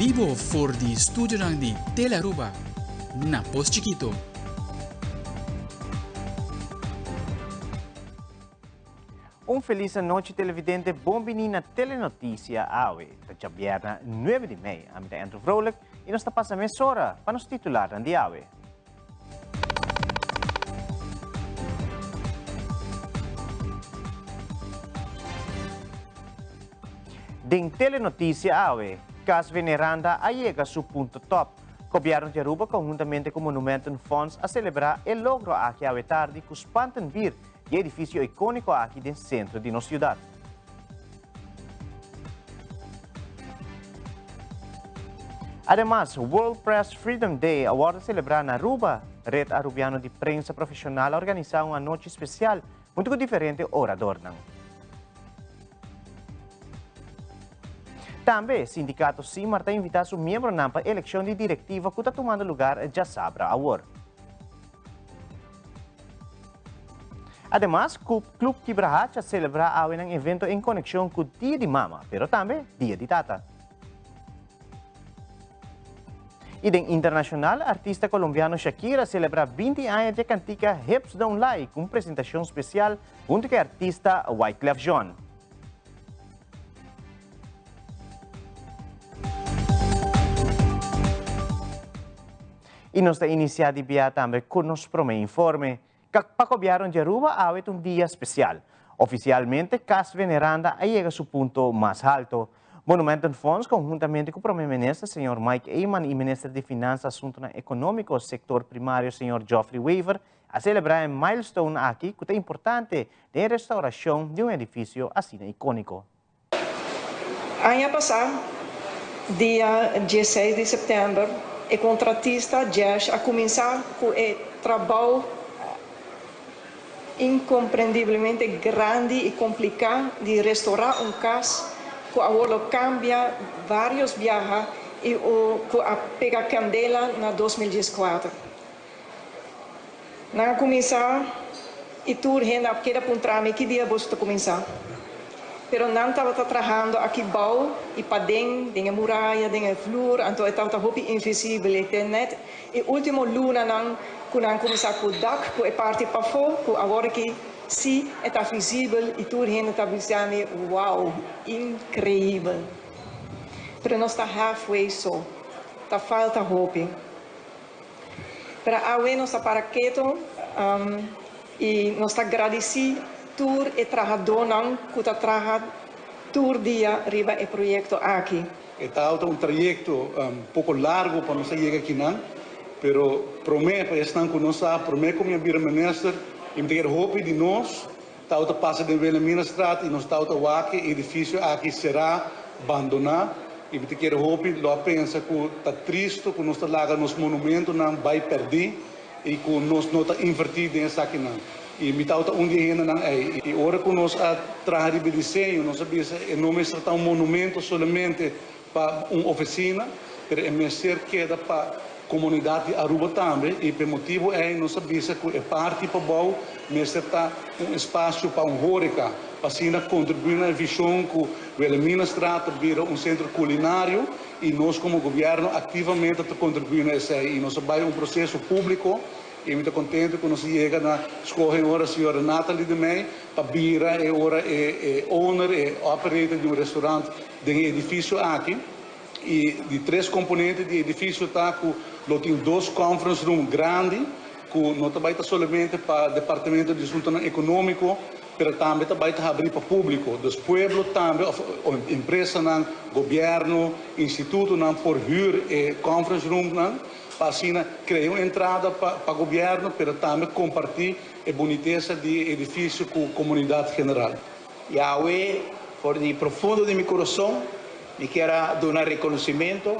vivo for di studio ng di Telearuba, na Pos Chiquito. Un feliz noche televidente, bombini na Telenotícia AWE. Sa Biyerna 9 de May, amita Andrew Vrolijk, e nós tapasa mesora para nos titular ng di AWE. Ding Telenotícia AWE, Cas Veneranda llega su punto top. Governo de Aruba, conjuntamente com Monumentum Funds, a celebrar o logro aqui à tarde com os Pantanbir, e edifício icônico aqui no centro de nossa cidade. Además, World Press Freedom Day agora celebrar na Aruba, Red Arubiano de Prensa Profissional organizar uma noite especial, muito diferente orador não. Também, o sindicato CIMAR está invitando seus membros para a eleição de diretiva que está tomando lugar já sabra agora. Además, o Clube Kibrahacha celebra um evento em conexão com o Dia de Mama, mas também Dia de Tata. E em internacional, artista colombiano Shakira celebra 20 anos de cantica Hips Don't Lie com apresentação especial junto com o artista Wyclef Jean. E nós estamos iniciando também com o nosso primeiro informe. Para o governo de Aruba, há um dia especial. Oficialmente, Cas Veneranda chega a seu ponto mais alto. Monumentum Funds, conjuntamente com o primeiro-ministro, Sr. Mike Eyman, e ministro de Finanças, Assuntos Econômicos, Sector Primário, Sr. Geoffrey Weaver, a celebrar um milestone aqui que é importante na restauração de um edifício assim icônico. Ano passado, dia 16 de setembro, o contratista Jazz a começar com o trabalho incompreendivelmente grande e complicado de restaurar casa que agora cambia vários viajes e que a pega candela na 2014. Na começar e tudo ainda queda para um trâmite que dia você começar. Pero não estava trabalhando aqui bau e para dentro, muralha, dentro flor, então estava roupa invisível, internet. E último luna não quando começar com o dak, com a parte para fora, com agora que sim está visível e tudo ainda está visível, uau, incrível. Pero nós está halfway só, está falta roupa. Para a nós está para quieto e nós está agradecido por o trabalhador que está trabalhando todo dia arriba o projeto aqui. Está um trajeto pouco largo para nós chegar aqui não, pero prometo para estar com nós, prometo como primeiro-ministro, e ter roupa de nós, está a passar de Vila Minas-Strat e nós está a aqui edifício aqui será abandonado e ter roupa, lá pensa que está triste, que nós está lá nos monumentos não vai perder e que nós não está invertido nessa aqui não. E me está dia ainda não é. E agora que nós a trabalhar de desenho, nós sabemos que não é um monumento somente para uma oficina, mas é ser queda para a comunidade de Aruba também. E por motivo é nós sabemos que é parte para o mas está um espaço para um hórica, para assim contribuir na visão que o Vila Minas-Strat vira um centro culinário e nós como governo ativamente contribuímos nessa. E nós vai um processo público. E muito contente quando se chega na escola agora a senhora Nathalie de May para vir e agora é owner e operator de um restaurante de edifício aqui e de 3 componentes de edifício tá que lo tem 2 conference room grande que não está somente para o departamento de assuntos econômico mas também está abrir para o público dos pueblos também empresa não governo instituto não por huur e conference room não para assim criar uma entrada para o governo, mas também compartilhar a boniteza do edifício com a comunidade general. Yahweh, por de profundo de meu coração, me quero dar reconhecimento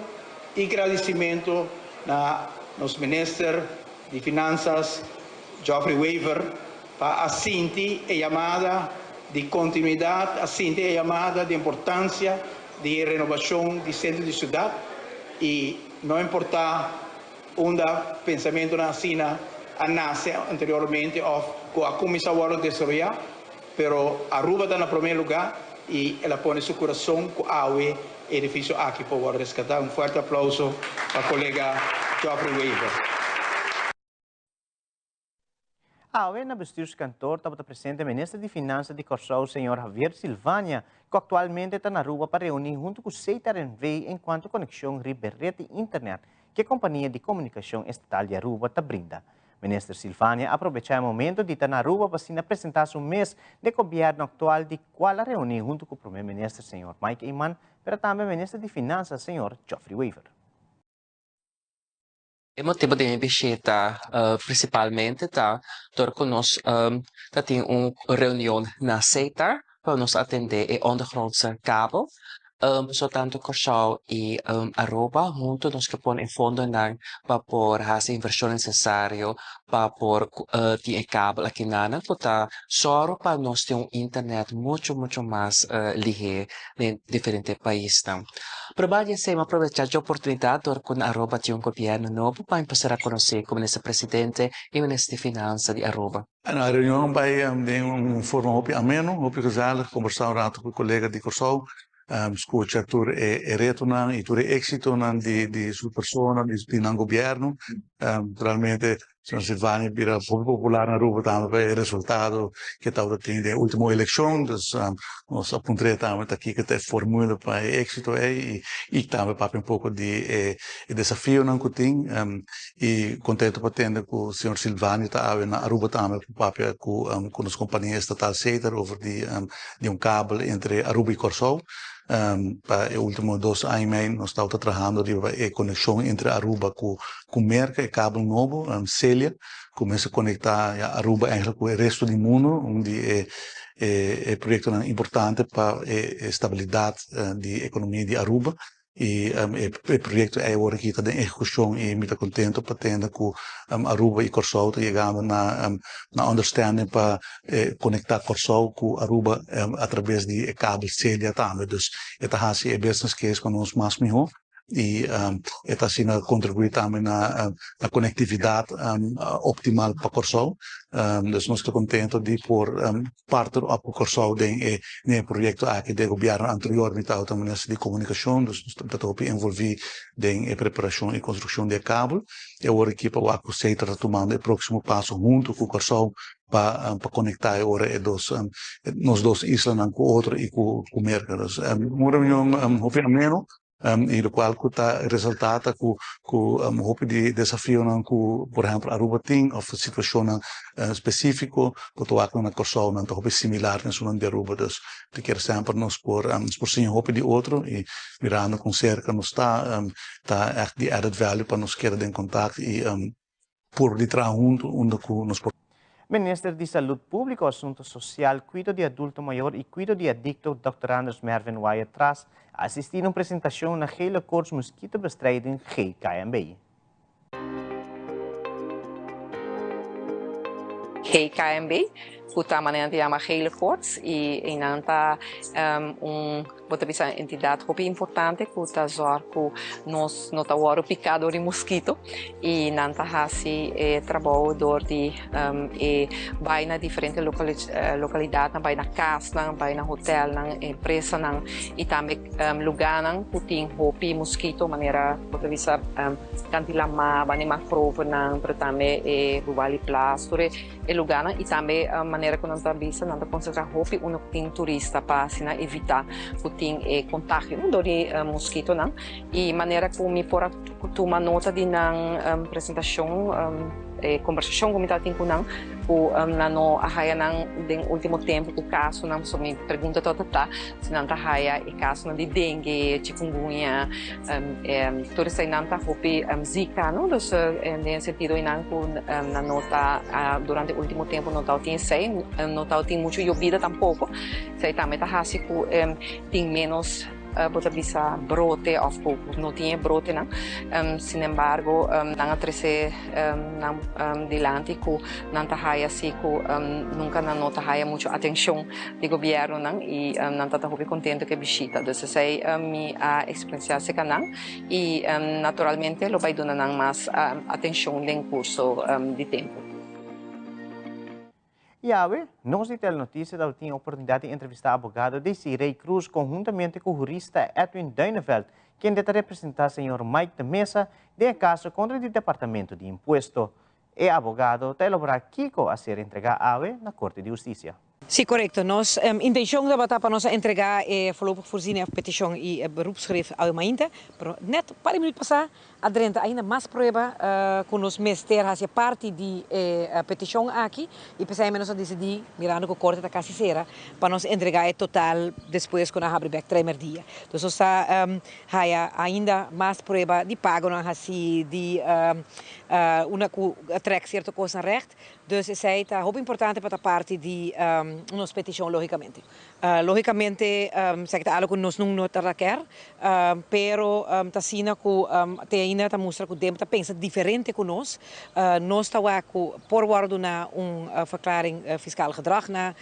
e agradecimento a nosso ministro de Finanças, Geoffrey Weaver, para assentir a chamada de continuidade, assentir a chamada de importância de renovação do centro de cidade e não importa onde pensamento na China nasce anteriormente com a Comissão de Desenvolvimento, pero Aruba está no primeiro lugar e ela põe seu coração com a AUE edifício aqui para resgatar. Um forte aplauso para o colega Geoffrey Weaver. Awe na bestuurskantoor estava presente o ministro de Finanças de Corsou, senhor Javier Silvania, que atualmente está na rua para reunir junto com o CETRNV enquanto conexão rede internet que a Companhia de Comunicação Estatal de Aruba está brinda. Ministro Silvania aproveitou o momento de estar na rua para se apresentar um mês de governo atual de qual a reunir junto com o primeiro-ministro, senhor Mike Iman, mas também o ministro de Finanças, senhor Geoffrey Weaver. O motivo da minha visita, principalmente, porque nós temos uma reunião na CETAR para nos atender e ondergrondse kabel. Zodat Corsou e Aruba junto nós que põe em fundo para por as inversões necessárias para por ter cabo aqui na para só para nós ter internet muito mais ligado em diferentes países. Provavelmente se aproveitar a oportunidade com Aruba ter governo novo para começar a conhecer como ministro-presidente e ministro de Finanças de Aruba. A reunião vai de forma ameno, gezellig, conversar com o colega de Corsou. Escuta tur e retornan e tur éxito di sua persona di nan governo realmente Sr. Silvani era muito popular na Aruba também o resultado que estava tendo a última eleição nós apontamos também aqui que tem fórmula para éxito e também para um pouco de desafio não que tem e contente para ter com o Sr. Silvani estava na Aruba também para com as companhias estatais CETAR over de cabo entre Aruba e Corsou. Para os últimos 2 anos nós estamos trabalhando a conexão entre Aruba com o Merca e cabo novo, Celia, começa a conectar Aruba com o resto do mundo, onde é projeto importante para a estabilidade da economia de Aruba. E o projeto é agora que está em execução e muito contente para ter com Aruba e Corsou chegando na understanding para conectar Corsou com Aruba através de cabo Celia também. Então, esta é business case com nós mais melhor e esta assim contribui também na conectividade optimal para Corsou. Então, nós estamos contentes de por parte do Corsou no projeto aqui do governo anterior, então também de comunicação, nós estamos envolvidos na preparação e construção de cabo. E agora aqui para o CETAR está tomando o próximo passo junto com o Corsou para conectar agora nos 2 islas com o outro e com o Merca. Uma reunião menos e do qual está resultado com de desafio com, por exemplo, Aruba tem ou situação específica que tu na Corsou não está similar na zona de Aruba, então te quer sempre nos por sim de outro e mirando com cerca nos está de added value para nos querer em contato e por detrás junto onde nos Ministro de Saúde Pública, Assuntos Social, Cuido de Adulto Maior e Cuido de Adicto, Dr. Anders Mervin Wyatt Tras, assistiu a uma apresentação na Gele Koorts Mosquitobestrijding GKMB. GKMB, utamanya chama Gele Koorts e inanta bisa entidade muito importante que está zorco nos notawaro picado de mosquito e nanta hasi trabalhador de vai na diferente localidade, vai na casa, vai na hotel, na empresa e também lugar que tem hopi mosquito maneira bisa cantilama, bani macrove para também rubali plasture e lugar e também maneira que nanta bisa nanta concentrar hopi tem turista para sina evitar contágio de mosquito e maneira que me fora tomar nota de apresentação conversação com a tem com na no ahaya de último tempo o caso não só me pergunta toda se não tá ahaya e caso de dengue chikungunya tudo isso não tá hopi zika não dos nesse sentido não com na nota durante o último tempo não tá tem sei não tá tem muito llovida tampouco sei também tá assim com tem menos bisa brote of não tinha brote não sin embargo não atrese dilante com não tá haya assim com nunca não nota haya muito atenção do governo não e não tá muito contente que visita então sei mi a experiencia se canal e naturalmente lo vai dar mais atenção no curso de tempo. E ave, nós de Telenotícia da tinha a oportunidade de entrevistar o advogado Desiree Cruz conjuntamente com o jurista Edwin Duineveld, quem deve representar o senhor Mike de Mesa de caso contra o Departamento de Imposto. E advogado está elaborado Kiko a ser entregado ave na Corte de Justiça. Sim, correto. Nós intenção da batata para nós entregar voorlopig voorzien a petição e beroepsschrift ao mainta. Net para minutos passar, adrenta ainda mais prova com os mester hacia parte de petição aqui e pensamos nós a decidir mirando com a corte da casicera para nós entregar total depois quando a abre back 3 dia. Então nós está ainda mais prova de pago não assim de uma trek certa coisa recht. Dus is het heel importante para a parte de nossa petição, logicamente. Logicamente, sei que algo que nós não notamos quer, pero tá sina que te ainda tá mostra que o tempo tá pensa diferente com nós. Nós tá com por guardo na verklaring fiscal gedrag na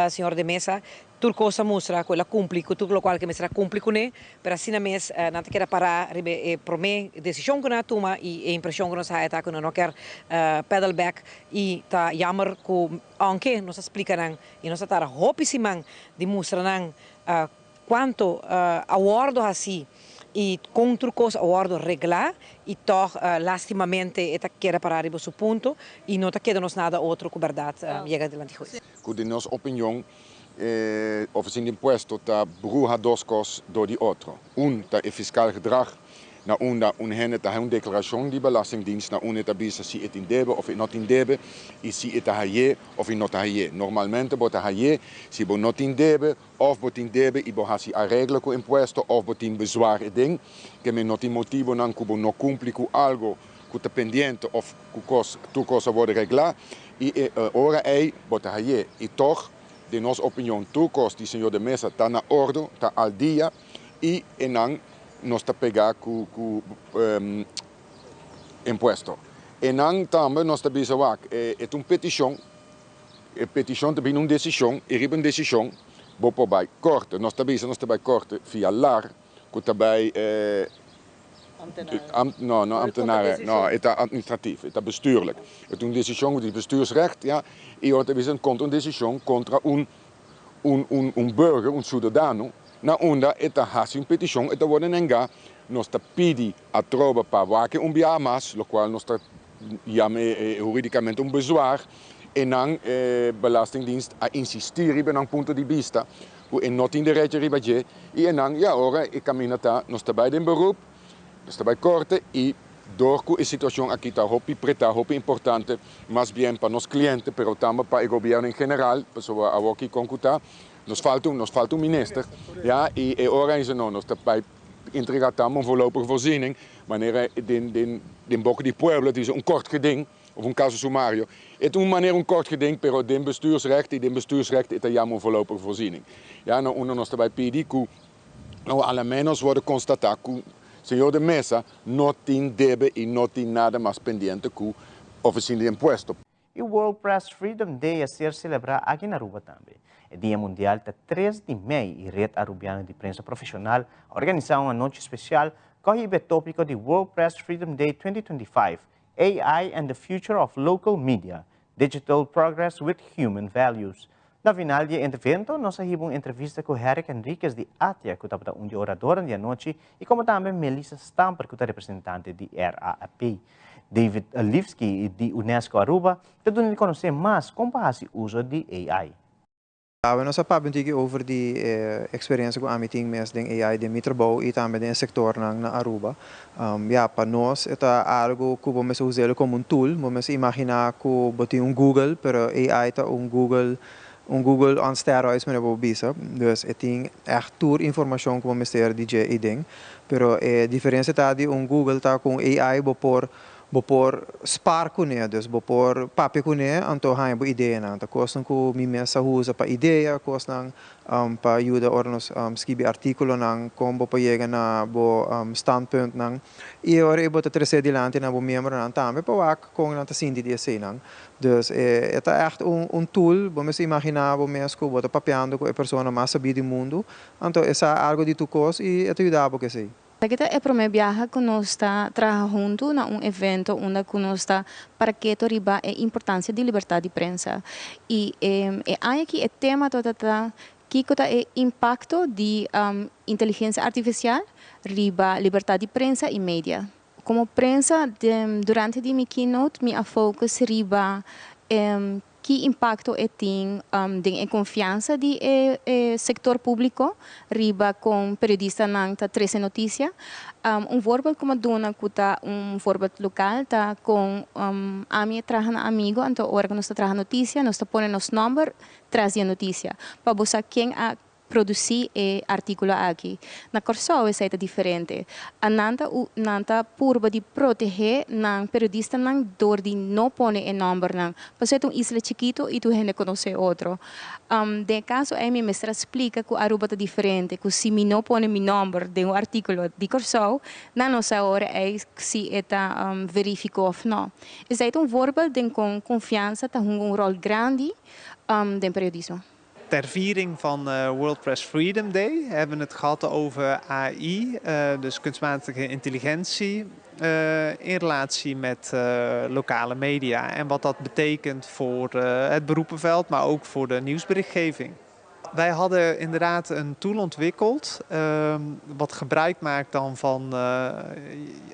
senhor de Mesa. Tur cosa mostra quella cumpli con tutto lo quale che mestra cumpli con ne per assina mes nata che para ribe pro me decisione con toma e impressione con sa eta con no quer pedal back e ta jammer ko anche nos explicaran e nos tar hopisimang dimostran quanto awardo assim e contro cosa awardo regla e toch lastimamente eta quer para arriba su punto e não ta queda nos nada outro com verdade chega delante juiz. Com de nossa opinião oficina de imposto está bruja dos cosas do de otro. Está el fiscal gedrag, na henne ta een declaratie die belastingdienst, na está bisa si het in debe of not in debe, y si het haye of not haye. Normalmente bot haye si bo not in debe of bot in debe y bo hasi arreglo con impuesto of bot in bezwaar ding, que me not in motivo nan kubo no cumpli cu algo cu te pendiente of tu cosa worden regla y ora bot haye y toch de nossa opinião, toekomst die senhor de Mesa está na orde, está al dia e enang nós está pegar com imposto. Enang também nós está bizarro, é petição também uma decisão, e riba decisão, bo por bij korte, nós está bij korte via LAR, que também ambtenaren, het is administratief, het is bestuurlijk. Het is een decissie met het bestuursrecht, ja, en het is een decissie contra een burger, een ciudadano, na onda het is een petitie, het wordt enga, nos pidi a trova para waken un más, lo cual nos llame jurídicamente un bezwaar, en dan belastingdienst a insistir ben een punto di vista, en not in de retje ribaje, en dan ja, ora, ik caminata, nos bij den beroep. Está bij korte e door a situação aqui está hopi importante, mais bem para os clientes, pero também para o governo em geral, pessoa a aqui concutar, nos falta minister, ja, e ora is não, nós está bij entregar também voorlopige voorziening, wanneer den bokken die pueblo, die is een kort geding, of een caso sumario, het is een kort geding, pero den bestuursrecht is een voorlopige voorziening. Ja, nou uno nos está bij PD, nou al menos worden constatar senhor de Mesa não tem debe e não tem nada mais pendente que a oficina de imposto. E o World Press Freedom Day a ser celebrado aqui na Aruba também. O Dia Mundial está 3 de maio e a Rede Arubiana de Prensa Profissional organiza uma noite especial com o tópico de World Press Freedom Day 2025, AI and the Future of Local Media, Digital Progress with Human Values. Na final do evento, nós tivemos uma entrevista com Eric Enriquez de Atia, que estava um orador na noite, e como também Melissa Stamper, que é representante de RAAP. David Lipski, de Unesco Aruba, te doen conhecer mais como faz o uso de AI. Nós falamos over die experiência com a meeting met de AI de Mitterbouw e também de sector na Aruba. Para nós é algo que vamos usar como tool, vamos imaginar que botem Google, pero AI é Google on steroids meneer Bobisa. Dus het is echt tour informatie que vamos ter DJ e ding. Pero a diferença está de Google está com AI por spar com ele, dus por papel com ele, então há uma ideia não. Então costam que me mesa usa para ideia, costam para ajuda a nos escrever artículo não, como para chegar na bo standpunt não. E agora eu boto trazer adiante na bo membro não também para o com não tá sentindo de assim não. Dus é echt tool, vamos imaginar o mês que bota papeando com a pessoa mais sabida do mundo, então essa é algo de tu cos e é te ajudar porque sei. Kita é para me viajar que nós está trabalhando junto na evento onde nós está para que riba a importância de liberdade de prensa e aí aqui é tema toda que é impacto de inteligência artificial riba liberdade de prensa e mídia. Como prensa durante de minha keynote me focus riba que impacto tem de confiança de sector público riba com periodista nang ta 13 notícia voorbeeld como dona kuta voorbeeld local ta com a minha traja na amigo então hora que nós traja notícia nós põe nos número trazia notícia para buscar quem a produzir artículo aqui. Na Corsou é diferente. A nanta purba de proteger nang periodista nang dor de não pôr em número nang. Porque é isla chiquito e tu gente conhece outro. De caso a minha mestra explica que a Aruba é diferente, que se me não põe meu número de artículo de Corsou, na nossa hora é se está verificou ou não. Is é voorbeeld de com confiança tá rol grande de periodismo. Ter viering van World Press Freedom Day hebben we het gehad over AI, dus kunstmatige intelligentie, in relatie met lokale media en wat dat betekent voor het beroepenveld, maar ook voor de nieuwsberichtgeving. Wij hadden inderdaad een tool ontwikkeld wat gebruik maakt dan van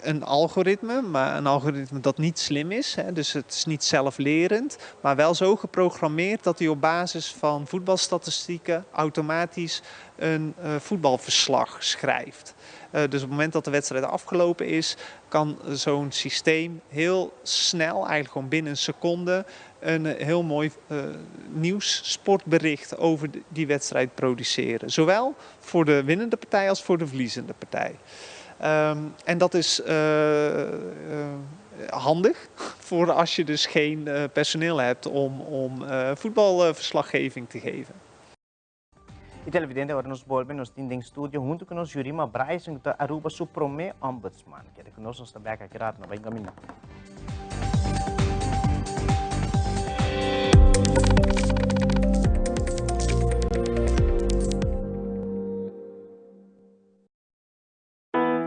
een algoritme, maar een algoritme dat niet slim is. Hè, dus het is niet zelflerend, maar wel zo geprogrammeerd dat hij op basis van voetbalstatistieken automatisch een voetbalverslag schrijft. Dus op het moment dat de wedstrijd afgelopen is, kan zo'n systeem heel snel, eigenlijk gewoon binnen een seconde, een heel mooi nieuws-sportbericht over die wedstrijd produceren. Zowel voor de winnende partij als voor de verliezende partij. En dat is handig voor als je dus geen personeel hebt om voetbalverslaggeving te geven. E televidente, agora nos volvemos nos em estúdio junto com nós Jurima Bryson, da Aruba Supreme Ombudsman, que é que nós estamos aqui a criar, não vai caminhar.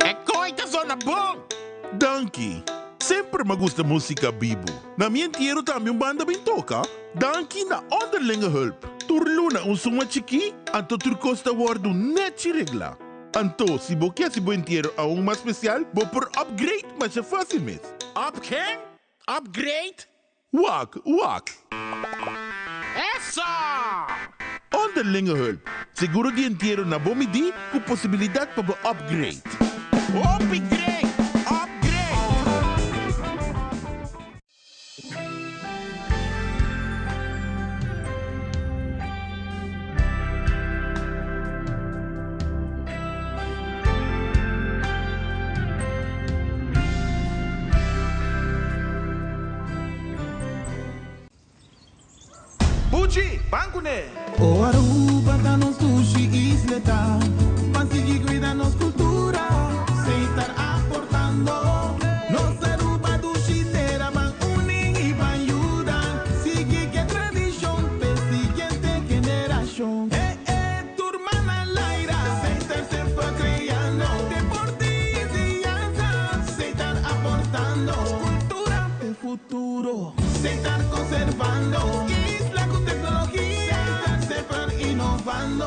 É coita zona bom! Danke! Sempre me gusta música bibo. Na minha tierra também banda bem toca. Danke na onderlinge hulp. Turluna suma chiqui, anto turcosta wardu net regla. Anto, si bo quer si bo inteiro a mais especial, bo por upgrade, mas é fácil mesmo. Up quem? Upgrade? Wak. Essa! Onderlinge hulp. Seguro de inteiro na bomidi, com possibilidade para upgrade. Upgrade! Buji, banco né? O Aruba tá nos sushi isleta, para seguir cuidando nos cultura, sem estar aportando. Nossa Aruba do Chitera van unir e van ayudar, sigue que tradição para siguiente generação. Turma na laira, sem estar sempre criando, deporte e enseñanza, sem estar aportando, cultura e futuro, sem estar conservando. Innovando.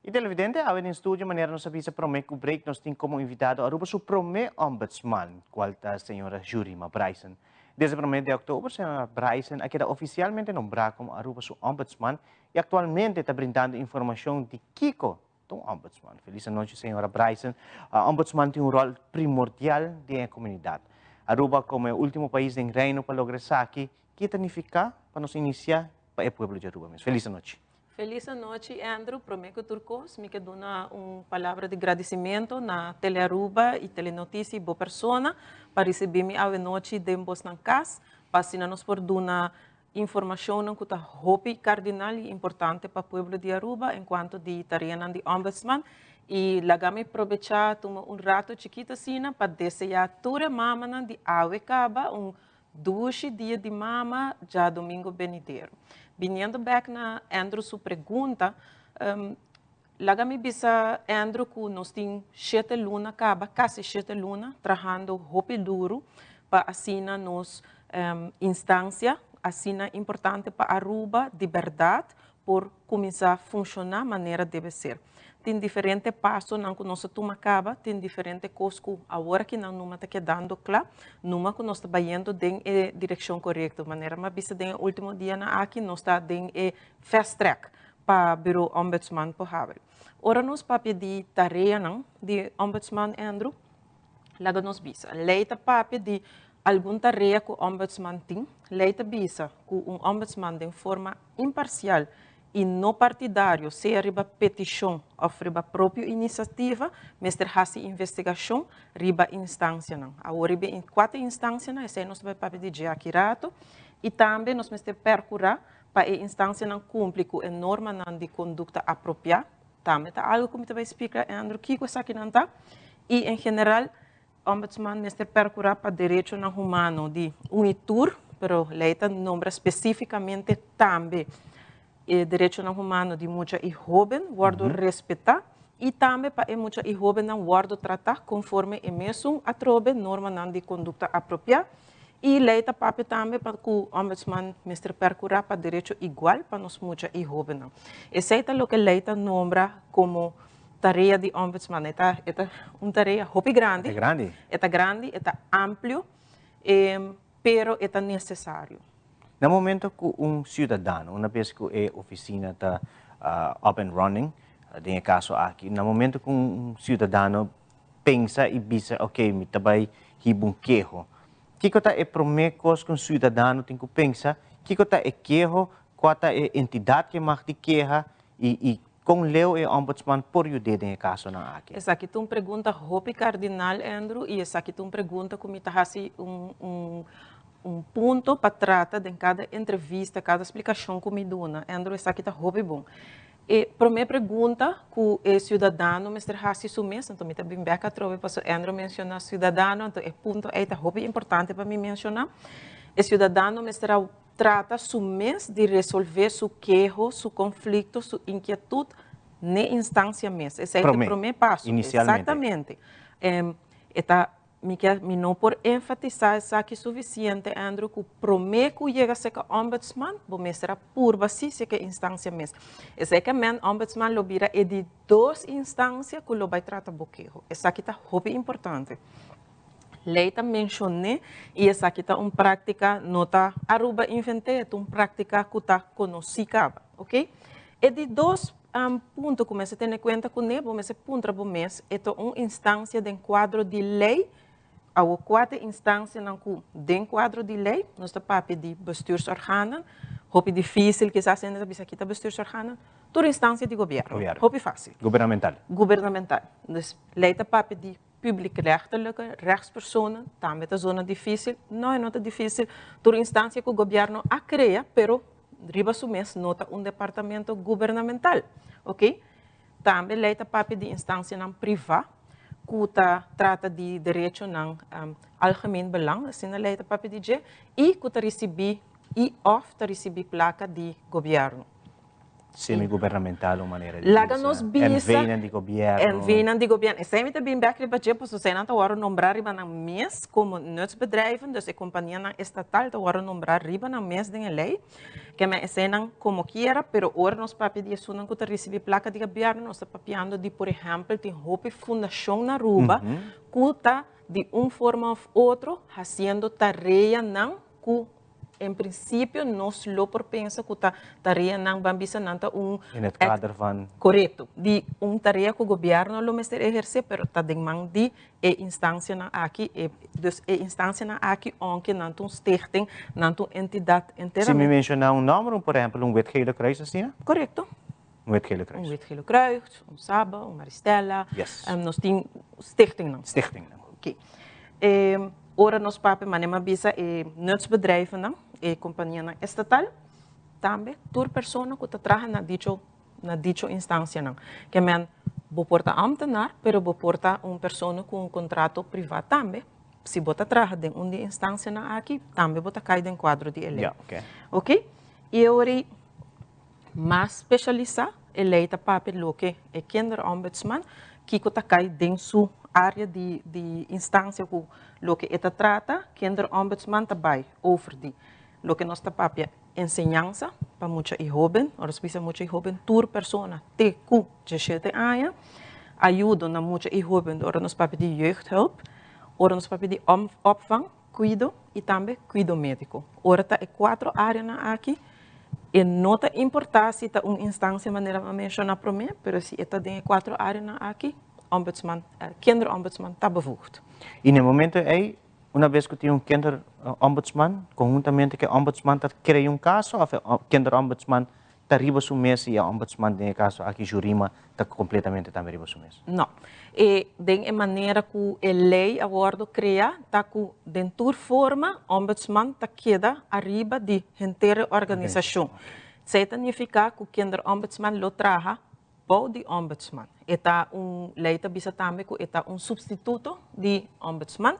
E televidente, avem em estúdio maneira nos avisa promete que o break nós tem como invitado a Aruba Supreme Ombudsman, qual é a senhora Jurima Bryson. Desde el 1 de octubre, señora Bryson ha quedado oficialmente nombrada como Aruba su ombudsman y actualmente está brindando información de Kiko, tu ombudsman. Feliz noche, señora Bryson. Ombudsman tiene un rol primordial en la comunidad. Aruba, como el último país del reino para lograr eso aquí, ¿qué significa para nos iniciar para el pueblo de Aruba? Feliz noche. Feliz noite, Andrew. Prometo turcos, me quedo uma palavra de agradecimento na Tele Aruba e Telenotícia boa persona para receber-me a noite de vos na casa, para nos por dar informação que está hopi cardinal e importante para o povo de Aruba enquanto de tarefa de ombudsman e lagame aproveitar rato chiquito assim para desejar toda mama de Awecaba duas dia de mama já domingo venidero. Vindo back na Andrew sua pergunta, laga me bisa Andrew que nós temos 7 lunas, acaba quase 7 lunas, trabalhando hopi duro para assina nos instância, assina importante para Aruba de verdade, por começar a funcionar maneira deve ser. Tem diferentes passos na que nós toma acaba, tem diferentes coisas que agora que não numa está quedando claro, numa que nós está indo em direção correta, maneira mas bisa den último dia na aqui nós está em fast track para bureau ombudsman por haver. Ora nós para pedir tarefa não de ombudsman Andrew, laga nós bisa. Leita para pedir alguma tarefa que o ombudsman tem, leita bisa que ombudsman de forma imparcial e não partidário, seja riba petição ou riba própria iniciativa, mas ter essa investigação riba instância não. Agora riba em 4 instâncias não, esse nós vai para pedir aqui rato e também nós vamos ter percurar para a instância não cumprir com a norma não de conduta apropriada. Também tá algo como te vai explicar Andrew Kiko essa aqui não tá e em geral ombudsman neste percurar para direito não humano de unitur, pero leita nombra especificamente também direito não humano de muita e jovem, guardo respeitar e também para muita e jovem não guardo tratar conforme é mesmo a trobe norma não de conduta apropriada e leita papi também para que o ombudsman mestre percurar para direito igual para nós muita e jovem não. Esse é o que leita nombra como tarefa de ombudsman, é uma tarefa hopi grande, é grande, é amplo, pero é necessário. No momento que cidadão, uma vez que a oficina está up and running, no caso aqui, no momento que cidadão pensa e pensa, ok, me trabalho hibung queijo, que está é primeira coisa que cidadão tem que pensar, que está é queijo, qual é a entidade que mais de queixa e com leu e ombudsman por ajudar no caso não aqui. Essa aqui é uma pergunta hopi cardinal, Andrew, e essa aqui é uma pergunta que me está ponto para tratar de cada entrevista, cada explicação que me dá. Andrew, essa aqui está hobby bom. E a primeira pergunta que o cidadão mestre Hassi sumês, então me está bem beca trove para Andrew mencionar cidadão, então é ponto é hobby importante para me mencionar. O cidadão mestre trata sumês de resolver seu queijo, seu conflito, sua inquietude na instância mesmo. Esse é o primeiro passo. Inicialmente. Exatamente. Me não por enfatizar isso aqui suficiente, Andrew, que o primeiro que chega a ser ombudsman, vou será por base se que instância mesmo. Esse é que o ombudsman lo vira é de 2 instâncias que lo vai tratar boqueiro. Essa aqui está muito importante. Leita mencionei e essa aqui está uma prática nota Aruba inventei, é uma prática que está conhecida, ok? É de 2 pontos que você tem em conta que ne, você ponta por mês, é uma instância de quadro de lei. A 4 instâncias dentro quadro de lei, nós estamos de bestuursorganen, hopi difícil que se acende bisa kita bestuursorganen, toda instância de governo, hopi fácil. Governamental. Governamental. Dus lei te papi de publiek-rechtelijke rechtspersonen, também é zona difícil, não é nota difícil, toda instância que o governo a cria, pero riba sumes nota departamento governamental, ok? Também lei te papi de instância privada, que trata de direito não algemeen belang, assim na lei da PPDG, e que recebi placa de governo. Semi-governamental, uma maneira de Laga nos bisa, enviam de governo. Enviam de governo. E sempre também back riba je, pois você não está hora nombrar riba na mês como nutsbedrijven, dus a companhia estatal está hora nombrar riba na mês de lei, que me ensinam como quiera, pero ora nos papi de sunan que recebi placa de governo, nós está papiando de, por exemplo, tem hope fundação na Aruba, que está de forma ou outra fazendo tarefa não que em princípio nós lo por pensa que tá tarefa não bambisa nanta In het kader van... correto de tarefa que o governo lo mestre exercer pero tá de mão de instância na aqui dus instância na aqui onde nanto stichting nanto entidade inteira. Se me mencionar nome, por exemplo, wetgele kruis assim? Correto. Wetgele kruis. Wetgele kruis, Saba, Maristela. Yes. Nós tem stichting não. Stichting não. Ok. Ora nós papi manema bisa nutsbedrijven não. Companhia estatal, também toda pessoa que trabalha na dicho instância não, que men bo porta ambtenaar, pero bo porta pessoa com contrato privado também, se bota trabalha em uma instância na aqui, também bota cai em quadro de lei, yeah, okay. Ok? E ori mais especializado, eleita papi lo que é kinderombudsman, que tá cai dentro sua área de instância que lo que eta trata, kinderombudsman também over de lo que nós tapapia enseñanza para muitos jovens, ora se muitos jovens, toda pessoa te ku 17 anos, ajuda na muitos jovens, ora nós papia de jeugdhulp, ora nós papia de opvang, cuido e também cuido médico. Ora tá 4 áreas na aqui, e nota importância tá instância maneira a mencionar para mim, pero se eta tem 4 áreas na aqui, ombudsman, kinderombudsman tá bevoegd. E no momento aí uma vez que tinha kinderombudsman, conjuntamente que o ombudsman cria caso, ou kinderombudsman está riba su mês e o ombudsman, nesse caso, aqui Jurima, está completamente também riba su mês? Não. E de maneira que a lei agora cria, está com dentro forma, o ombudsman está queda arriba de inteira organização. Isso significa que o kinderombudsman lo traga para o ombudsman. Está lei bisa também que está substituto de ombudsman.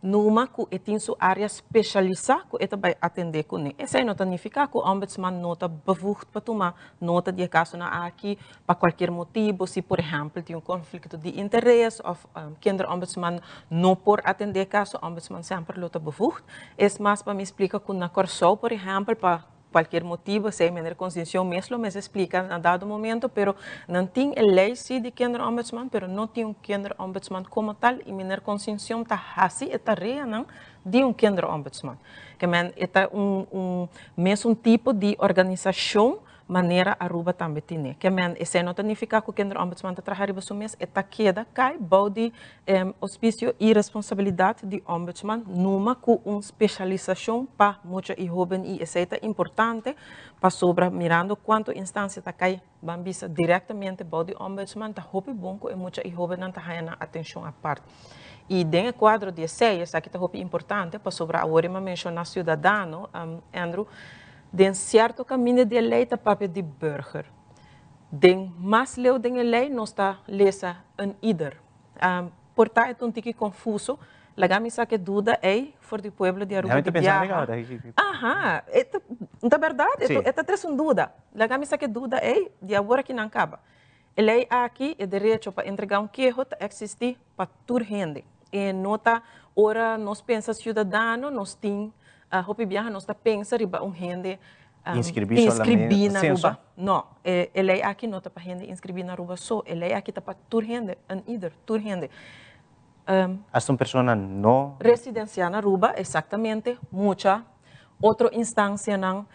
Numa que tem sua área especializada que ela vai atender com ele. Isso não significa que o ombudsman não está bevoegd para tomar nota de caso na aqui para qualquer motivo, se por exemplo tem conflito de interesse ou kinderombudsman não por atender caso, o ombudsman sempre está bevoegd. É mais para me explicar que na Corsou, por exemplo, para qualquer motivo, se a minha consciência mesmo me explica a dado momento, pero não tem a lei sim de kinderombudsman, pero não tem kinderombudsman como tal, e minha consciência está assim, está real de kinderombudsman. Que é mesmo tipo de organização, maneira Aruba também tem. Que isso não significa que o kinderombudsman está trabalhando sobre mês, está queda cai de auspício e responsabilidade de ombudsman numa com especialização para muitos jovens e isso é importante para sobre mirando quanto instância está cai bambisa diretamente para o ombudsman está hope bom que muitos jovens não está ganhando atenção à parte. E dentro do quadro 16, aqui está hope importante para sobre a hora mencionar cidadão, Andrew, de certo caminho de lei está papel de burger. Den mais leu de lei não está lesa ieder. Portanto, é tique confuso. Laga me saque dúvida for do povo de Aruba de Biarra. Aham, é verdade. É três dúvida. Laga me saque dúvida de agora que não acaba. A lei aqui é direito para entregar queijo existe para toda gente. E nota ora nós pensa cidadão, nós tem Hopi Biarra nós está pensando riba gente inscrever na Aruba. Não, ele aqui não está para gente inscrever na Aruba só, ele aqui está para toda gente, toda gente. As uma pessoa não residencial na Aruba, exatamente, muita. Outra instância não,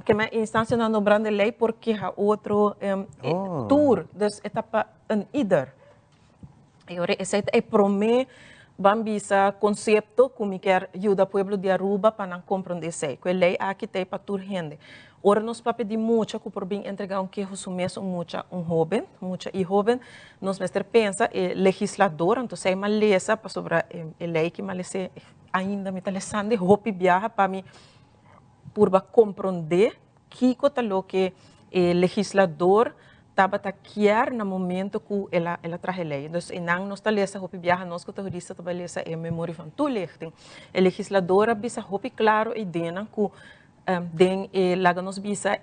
que é instância não brande lei porque há outro tour, então é para either. E ora esse é promê bambisa conceito como quer ajuda o povo de Aruba para não compreender isso. Que lei aqui tem para toda gente. Ora nós para pedir muito que por bem entregar queijo sumesso jovem, e jovem, nós mestre pensa legislador, então sei mal lesa para sobre a lei que mal lesa ainda me talesande Hopi Biarra para me por compreender que lo que legislador estava taquear no momento que ela traz a lei. Então, não nós está lesa Hopi Biarra, nós que terrorista estava lesa memória van toelichting. A legisladora bisa Hopi claro e dena que den laga nos bisa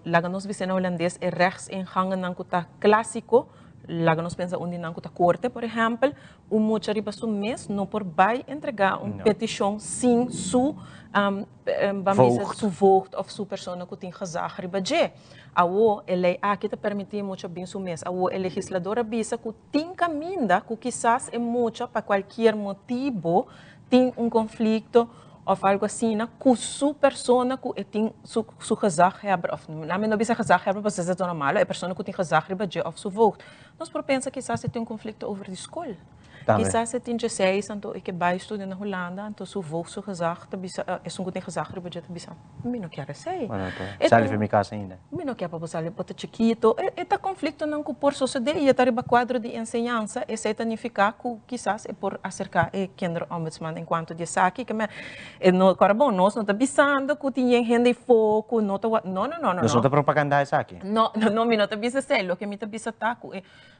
laga nos bisa na holandês rechtsingangen nan kuta clássico, laga nos pensa onde nan kuta corte, por exemplo, mucha riba su mês não por vai entregar petição sem su voogd of su persona que tem gezag riba je. Awo ele aqui te permitir muito bem su mês. Awo a legisladora bisa que tem caminho que quizás é muito para qualquer motivo tem conflito of algo assim, que su persona que tem su gezaghebber, of não bisa gezaghebber, mas isso é normal, é pessoa que tem gezaghebber de of su voogd. Nós por pensa que se tem conflito over de escola. Quizás se tem 16, então eu que vai estudar na Holanda, então su voogd su gezag, é um que tem gezaghebber de bisa. Eu não quero sei. Sali para minha casa ainda. Eu não quero para sair para chiquito. Este conflito não que por suceder e está riba quadro de ensinança, e se significa que quizás é por acercar o kinderombudsman enquanto de aqui que no bom nós não está pensando que tinha gente foco não tá não Nós não está propaganda isso aqui. Não me não está pensando o que me está pensando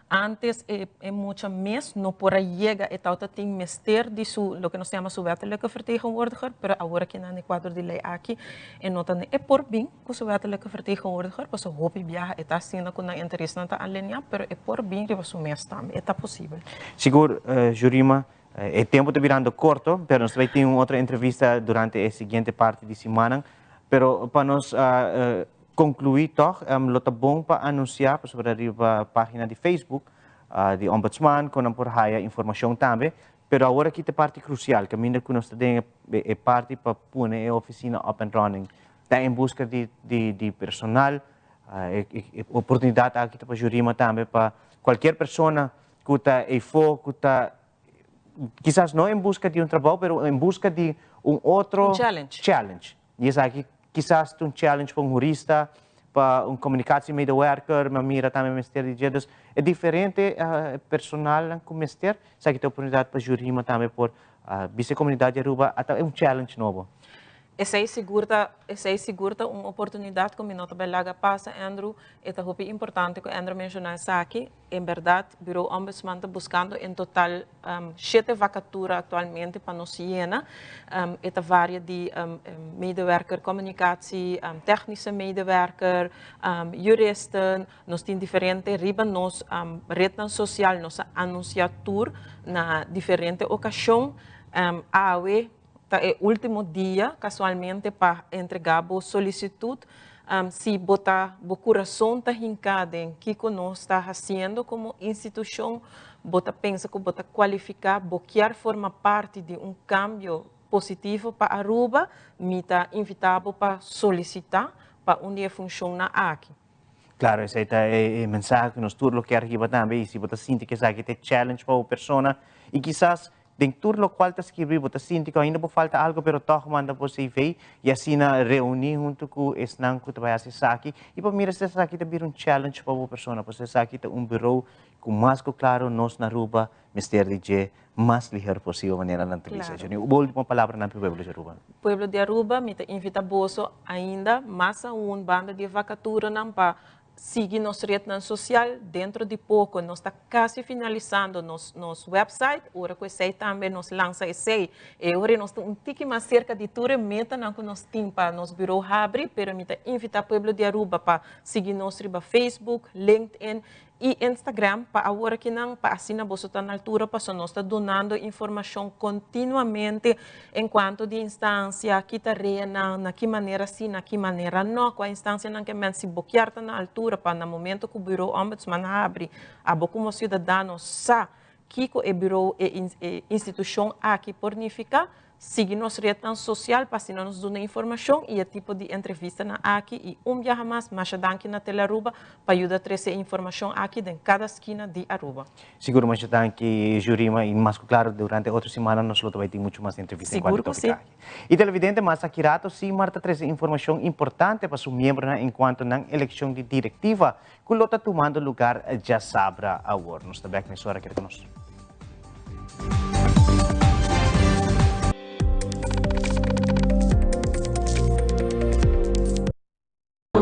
antes é muito mais não por chega e tal tem mester de su lo que nós chamamos su wettelijke vertegenwoordiger, pero agora que na quadro de lei aqui e não tá é por bem que su wettelijke vertegenwoordiger, pois o hopi viaja está sendo com na interesse não tá alinhar, pero é por bem que su mes também está possível. Seguro, Jurima, o tempo está virando corto, pero nós vai ter uma outra entrevista durante a seguinte parte de semana, pero para nós concluir, toch, lo tá bom para anunciar sobre a página de Facebook de Ombudsman, com por haya informação também, pero agora aqui tem parte crucial, que ainda que nós temos a parte para pôr a oficina up and running, está em busca de personal, oportunidade aqui para Jurima também, para qualquer pessoa que está em foco, que está quizás não em busca de trabalho, mas em busca de outro challenge. E isso aqui quizás um challenge para jurista, para comunicação medewerker, mas mira também Ministério de Justiça. É diferente personal com o Ministério. Isso aqui tem oportunidade para Jurima também por vice-comunidade de Aruba, até um challenge novo. Essa é segura uma oportunidade como nota belaga passa, Andrew, é também importante que Andrew mencionou aqui, em verdade, o Bureau Ombudsman está buscando em total 7 vacaturas atualmente para nós Siena, é varia de medewerker, comunicatie, technische medewerker, juristen, nós temos diferentes riba nós rede social, nossa anunciatura na diferente ocasião, AOE é o último dia, casualmente, para entregar a solicitude. Se botar o coração está hincado em que nós está fazendo como instituição, bota pensa que bota qualificar, quer formar parte de um cambio positivo para Aruba, me está invitado para solicitar para onde funciona aqui. Claro, esse é o mensagem que nós todos queremos também, se você sente que isso aqui é challenge para a pessoa, e quizás dentro do qual está escrever, você sente que ainda falta algo, mas toch manda você ver e assim reunir junto com esse não que vai fazer aqui. E para mim, esse aqui também é challenge para a pessoa, porque esse aqui é bureau com mais claro, nós na Aruba, Ministério de mais ligeiro possível maneira na entrevista. Claro. A última palavra na Pueblo de Aruba. Pueblo de Aruba, me invita bolso ainda, mais banda de vacatura não para seguir nossa rede social dentro de pouco. Nós está quase finalizando nosso website. Agora que sei também nós lança esse. E agora nós temos tique mais cerca de tudo meta não que nós temos para nosso bureau abre, pero me invita Pueblo de Aruba para seguir nosso Facebook, LinkedIn e Instagram para agora que não para assim você está na altura para nós está donando informação continuamente enquanto de instância que está reina na que maneira sim na que maneira não com a instância não que men se bloquear na altura para no momento que o bureau ombudsman abre a como cidadão sa que o bureau e instituição aqui pornifica seguir nossa rede social para nos dar informação e o tipo de entrevista na aqui e dia mais danke na tele Aruba para ajudar a trazer informação aqui em cada esquina de Aruba. Seguro mais danke Jurima e mais claro durante outra semana nós vai ter muito mais entrevistas. Seguro que sim. E televidente mas aqui rato sim Marta trazer informação importante para o membro enquanto na eleição de diretiva que lo está tomando lugar já sabra agora. Nós está back nessa hora que conosco.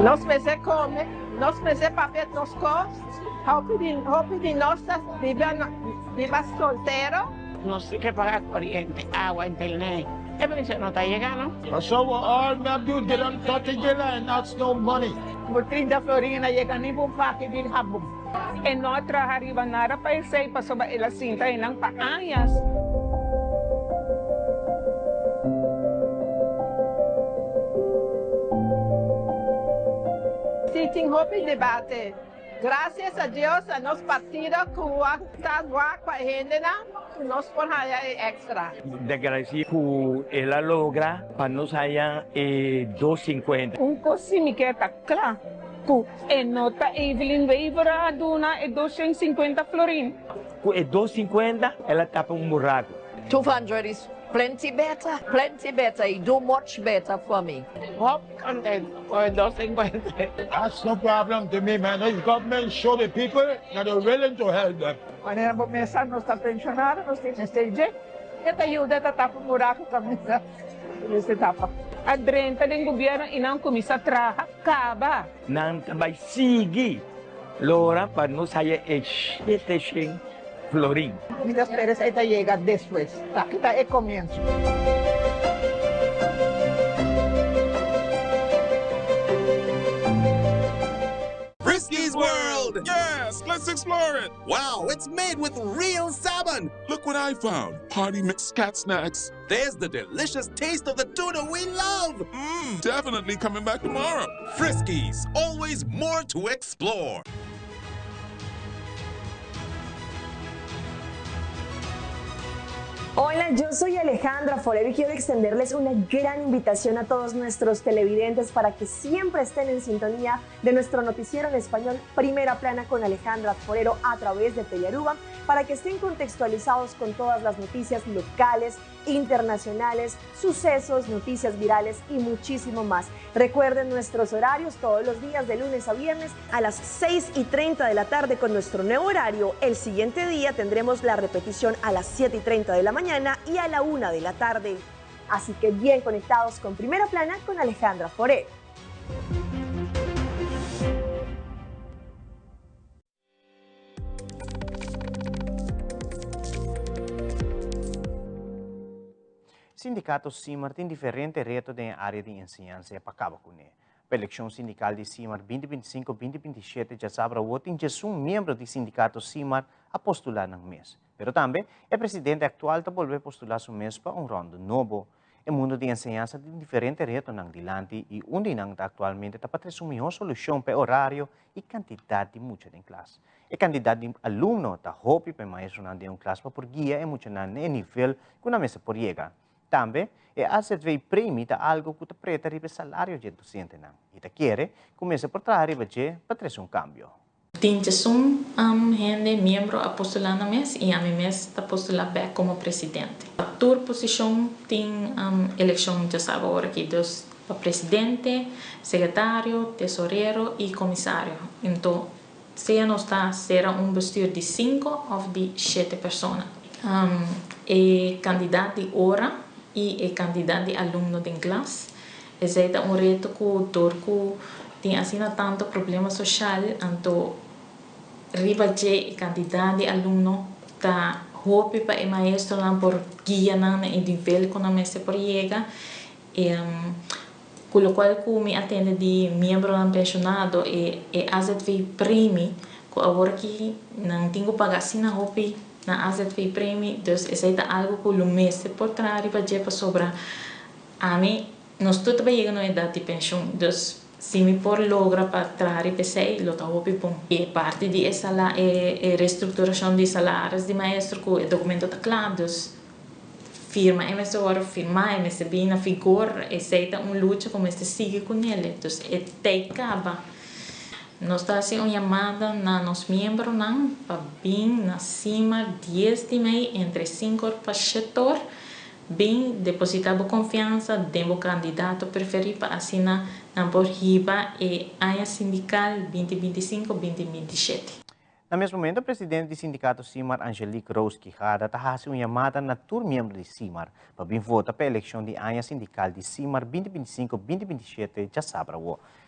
Nós meses come, nós meses papel nos cos, roupa de nossas viva solteiro. Nós temos que pagar corrente, água, internet. É por isso que não está chegando. So all we have to do, get on 30 and that's no money. Por 30 florina chega nem por paque de rabo. E nós trabalhamos nada para isso, para sobre ela cinta e não para anos. Tem roupa de debate. Graças a Deus, a nosso partido, que está com a gente, nos por allá extra. Desgraciado por ela logra para nós haya 2,50. Coisa me quer tá claro. Nota Evelyn Weaver a dona 250 florin. Com 2,50 ela tapa buraco. 200 is plenty better, You do much better for me. Hop content for 250. That's no problem to me, man. This government show the people that they're willing to help them. Maneira começar, nós está pensionado, nós temos stage. Esta ajuda está tapa buraco também. Essa tapa. A drenta do governo e não começa a trabalhar, acaba. Não vai seguir. Lora para nós haya 700 florin. Muitas vezes esta chega depois. Aqui está o começo. Frisky's World! Yes, let's explore it! Wow, it's made with real salmon! Look what I found. Party mix cat snacks. There's the delicious taste of the tuna we love! Definitely coming back tomorrow. Frisky's, always more to explore. Hola, yo soy Alejandra Forero y quiero extenderles una gran invitación a todos nuestros televidentes para que siempre estén en sintonía de nuestro noticiero en español Primera Plana con Alejandra Forero a través de Telearuba, para que estén contextualizados con todas las noticias locales, internacionales, sucesos, noticias virales y muchísimo más. Recuerden nuestros horarios todos los días de lunes a viernes a las 6:30 de la tarde con nuestro nuevo horario. El siguiente día tendremos la repetición a las 7:30 de la mañana y a la 1 de la tarde. Así que bien conectados con Primera Plana con Alejandra Forero. Sindicato CIMAR tem diferentes retos na área de ensinança para acabar com ele. A eleição sindical de CIMAR 2025-2027 já sabe o tem membro do sindicato CIMAR a postular no mês. Mas também, o presidente atual está volver a postular seu mês para rondo novo. O mundo de ensinança tem diferentes retos não dilante e onde não está atualmente está para ter uma melhor solução para horário e quantidade de muitos em classe. A quantidade de aluno está hopi para maestro não de classe para por guia e muito não é nível que na mesa por chegar. Também, a AZV prêmio é algo que está preta para o salário de docente. E está quer começa por trazer para ter cambio. Tinha gente membro a postular no mês e a mim mês está postular back como presidente. A tua posição tem eleição de sábado agora aqui dos presidente, secretário, tesoureiro e comissário. Então, se não está será bestuur de 5 ou de 7 pessoas. E candidato de hora e candidato de aluno de classe. Esse é reto que o turco tem assim tanto problema social, então riba de candidato de aluno tá hope para o maestro lá por guia na nível que não se por chega e com o qual que me atende de membro lá pensionado e AZV prêmio que agora que não tenho pagar assim na hope na AZV prêmio, então esse é algo que o mês por trás riba de para sobrar a mim nós tudo vai chegar na idade de pensão, então se me por logra para trazer PC, lo tá hopi bom. E parte de essa lá é reestruturação de salários de maestro que o documento tá claro, dus firma emissora, firma MSB na figura, aceita luta como este sigue com ele, dus é te acaba. Nós tá assim uma chamada na nos membros não para bem na cima 10 de maio entre 5 para setor. Bem depositar confiança dentro do candidato preferido para assinar na borriba e área sindical 2025-2027. No mesmo momento, o presidente do sindicato CIMAR, Angelique Rose Quijada, está fazendo uma chamada na turma membro de CIMAR para vir votar para a eleição de área sindical de CIMAR 2025-2027 já sabe.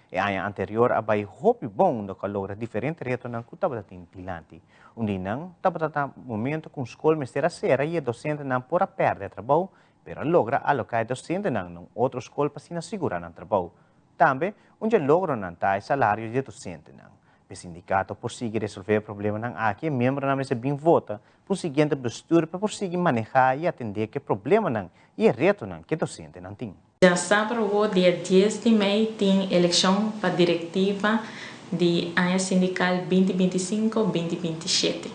E a ano anterior, a vai hope bom no calor diferente reto ng kutaba dating tilante. Undi nang tapatata momento kung escola mestera sera e docente nang pora perde trabalho, pero logra alocar docente nang outro escola para sinasigurar ng trabalho. Também, onde logra nang tayo salário de docente nang. O sindicato prossegue resolver o problema ng aqui, membro na mesa bem vota, prosseguindo a postura para prosseguir manejar e atender que problema nang e reto nang que docente nang tem. Já sabe o dia 10 de maio tem eleição para a diretiva de área sindical 2025-2027.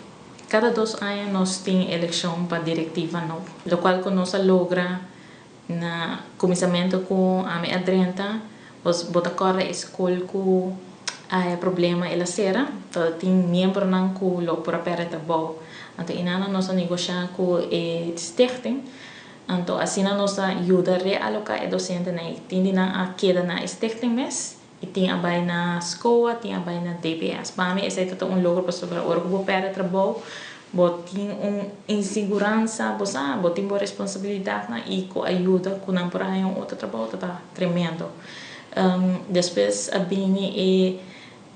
cada 2 años nos tem eleição para diretiva novo, lo qual nos logra na comissamento com a minha adrenta, os bota corre escola com a problema ela será, então tem membro não com lo para perto bom, então inana nós negociar com a stichting, então assim nós ajuda realocar a docente na tem na a queda na stichting mes e tem a vai na escola, tem a vai na DPS, para mim esse é todo logro para sobre o que perto bom. Botin insegurança, botin boa responsabilidade na e com ajuda com não por aí outro trabalho tá tremendo. Depois a bini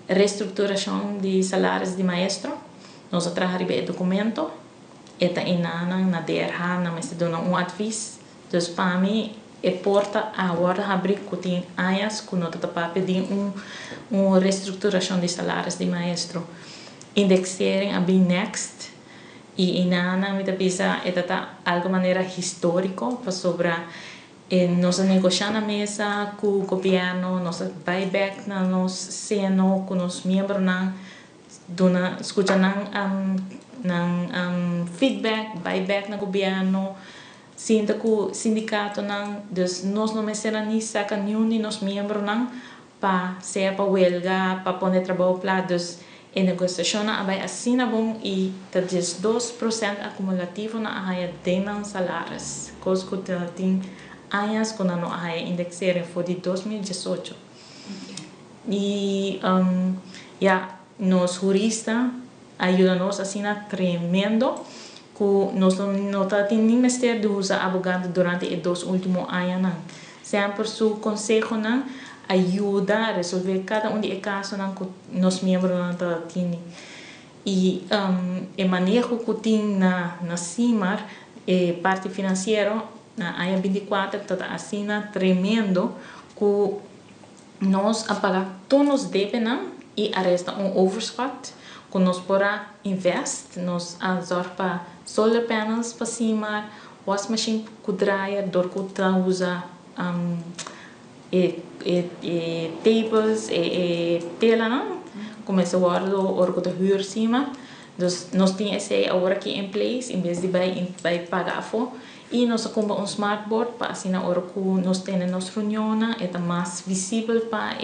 é reestruturação de salários de maestro. Nós trabalhamos documento, eta inana na DRH na mas dona advice. Dus para mim é porta agora abrir com tem áreas com nota para pedir reestruturação de salários de maestro. Indexering a bem next. E inana me pensa é algo maneira histórico para sobre nós negociar na mesa com o governo, nós buyback na nos seno com os membros na dona escuta feedback buyback na governo sinta com sindicato na dus nós não será nem saca nenhum de nos membros na para ser para huelga para poner trabalho para dus a negociação vai assim bom e tá 2% acumulativo na área de salários, coisa que tem anos quando não há indexação foi de 2018 e nos juristas ajudam-nos assim tremendo que nós não tá tem nem mestre de usar advogado durante os 2 últimos anos sempre su conselho não ajuda a resolver cada de casos que nos membros não têm e o manejo que tem na CIMAR parte financeira na área 24 está assim tremendo que nós apagar todos os débitos e arresta overschot que nós porá invest nós azor para solar panels para CIMAR wash machine que dryer dor que usa tables tela não começa a guardar o que huur cima dus nós temos esse agora aqui em place em vez de vai pagar for e nós compramos um smartboard para assim na hora que nós temos nossa reunião é mais visível para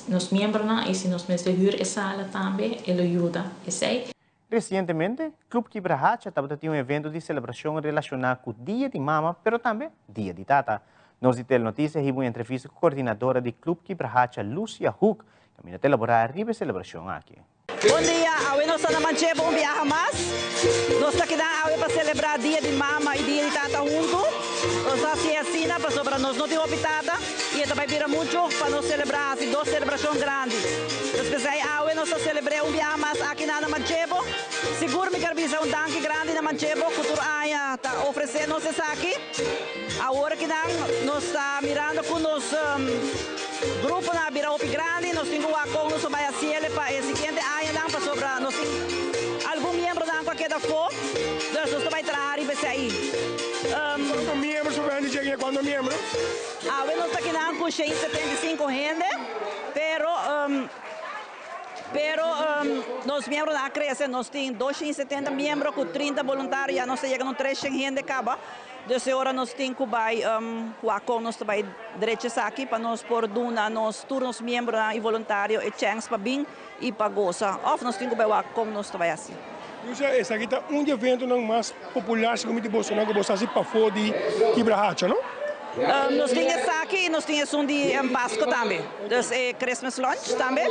os membros e se nós mesmo huur essa sala também ele ajuda esse. Recientemente, Club Quebra Hacha estava tendo evento de celebração relacionado com o Dia de Mama, mas também Dia de Tata. Nós temos notícias e uma entrevista com a coordenadora do Club Quebra Hacha, Lucia Hook, que vai elaborar a celebração aqui. Bom dia, nós estamos na Manchebo, viaja mais. Nós estamos aqui para celebrar Dia de Mama e Dia de Tata junto. Nós estamos assim para sobre nós não temos optada e também vira muito para nós celebrar assim 2 celebrações grandes. Depois aí nós celebramos viaja mais aqui na Manchebo. Seguro me quero dizer danke grande na Manchebo, futuro aia está oferecendo isso aqui. Agora que nós está mirando com nos grupo na bira opi grande, nós temos com nós vai assim para esse seguinte aia não para sobre nós algum membro da qualquer da for, nós vai trazer e vai aí. Quantos membros vai dizer quantos membros? Nós está aqui na com 175 gente, pero nós membros na cresce, nós temos 270 membros com 30 voluntários, nós chegamos a 300 gente acaba. Dessa hora nós temos que vai com nós vai direito aqui para nós por duna nós turnos membros e voluntários e chance para bem e para gozar. Ou nós temos que vai com nós vai assim. Esse aqui é evento mais popular como de Bolsonaro que você assim para fora de Quebra Hacha, não? Nós temos aqui e nós temos de Páscoa também. Dus Christmas lunch também.